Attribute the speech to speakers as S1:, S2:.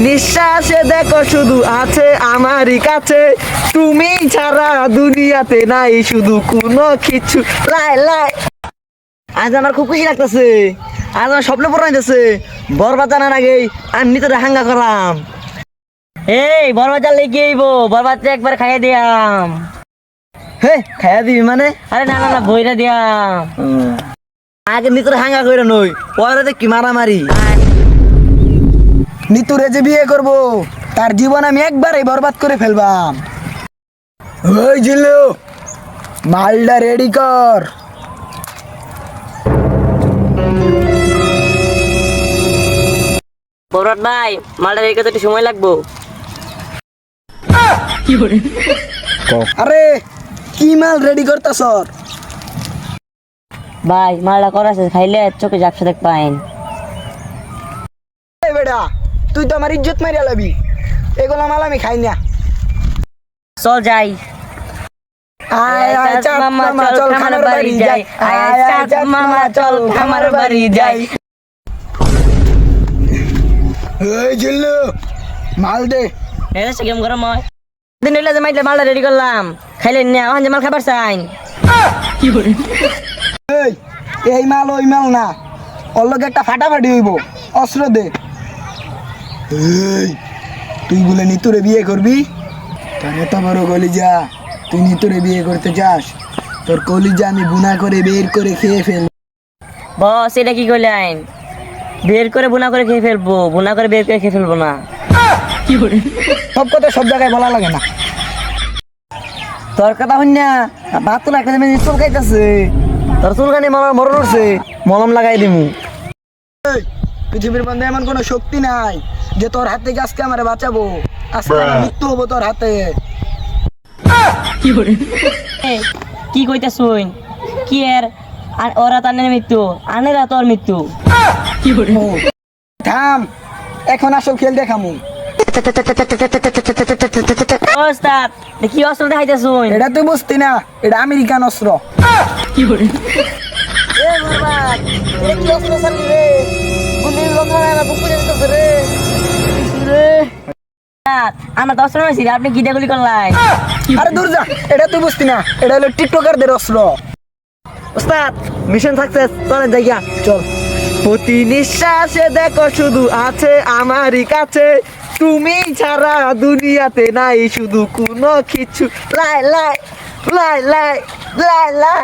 S1: নিঃশ্বাসে দেখো শুধু আছে আমারই কাছে, তুমি ছাড়া দুনিয়াতে নাই শুধু কোনো কিছু। লাই লাই আজ আমার খুব খুশি লাগতেছে, আজ আমার স্বপ্ন পূরণ হইতেছে। বরবাদ জানার আগে আমি নিতে হাঙ্গা করলাম।
S2: এই বরবাজার লেগে আইবো, বরবাদ একবার খাইয়ে দিয়াম।
S1: হে খাইয়া দিবি মানে?
S2: আরে না না না, বইরা দিয়াম।
S1: আগে নিতরে হাঙ্গা করে নই, পরে কি মারামারি।
S3: নিতুরে যে বিয়ে করব তার জীবন আমি একবারেই বরবাদ করে ফেলবাম। ওই জিল্লু, মালটা রেডি কর।
S2: বরবাদ ভাই, মালটা রেখে তো একটু সময় লাগবো।
S3: আরে কি মাল রেডি করতাছ?
S2: ভাই মালটা করাছে, খাইলে চোখে ঝাপসা দেখ পাইন।
S3: এই বেটা, তুই তো আমার ইজ্জত মারিয়া লাবি, এগুলো মাল আমি খাই না।
S2: চল যাই।
S3: আয় আয় চাঁদ মামা চল খামার বাড়ি যাই, আয় আয় চাঁদ মামা চল খামার বাড়ি যাই। ওই জিল্লু, মাল দে।
S2: এসে গেম গরম হয় দিন হইলে যে মাইলে মালটা রেডি করলাম, খাইলে না ওখান যে মাল খাবার চাইন।
S3: এই এই মাল ওই মাল না, ওর লগে একটা ফাটাফাটি হইব, অস্ত্র দে। এই তুই বলে নিতুরে বিয়ে করবি? তোর এত বড় কলিজা, তুই নিতুরে বিয়ে করতে চাস? তোর কলিজা আমি বুনা করে বের করে খেয়ে ফেল।
S2: বস এটা কি করলেন? বের করে বুনা করে খেয়ে ফেলবো, বুনা করে বের করে খেয়ে ফেলবো না।
S3: সব কথা সব জায়গায় বলা লাগে না।
S1: তোর কথা হইন না, ভাত তো একটা জিনিস চুল খাইতেছে, তোর চুলখানি মরণ উঠছে, মলম লাগাই দিমু।
S3: এই, পৃথিবীর মধ্যে এমন কোনো শক্তি নাই যে তোর হাত থেকে আজকে আমারে বাঁচাবো। আজকে আমার মৃত্যু হবো তোর হাতে।
S2: এ, কি কইতাছুন? কি এর আর ওরা তানের মৃত্যু, আনেরা তোর মৃত্যু।
S3: ও, থাম, এখন আসল খেল দেখামু।
S2: ওস্তাদ কি অস্ত্র দেখাইতাছুন?
S3: এটা তুই বুঝতি না, এটা আমেরিকান অস্ত্র।
S1: এ বরবাদ, এটা কি অস্ত্র চালি রে? গুলির লঙ্কায় আমার পুকুরে দিতেছে রে। রে
S2: ওস্তাদ, আমরা তো অস্ত্র নিয়েছি, আপনি কি দিয়ে গুলি করলেন?
S3: আরে দূর যা, এটা তুই বুঝতি না, এটা হলো টিকটকারদের অস্ত্র।
S1: ওস্তাদ মিশন সাকসেস, চলেন জায়গা চল। প্রতি নিঃশ্বাসে দেখো শুধু আছে আমারই কাছে, তুমি ছাড়া দুনিয়াতে নাই শুধু কোনো কিছু। লাই লাই লাই লাই লাই লাই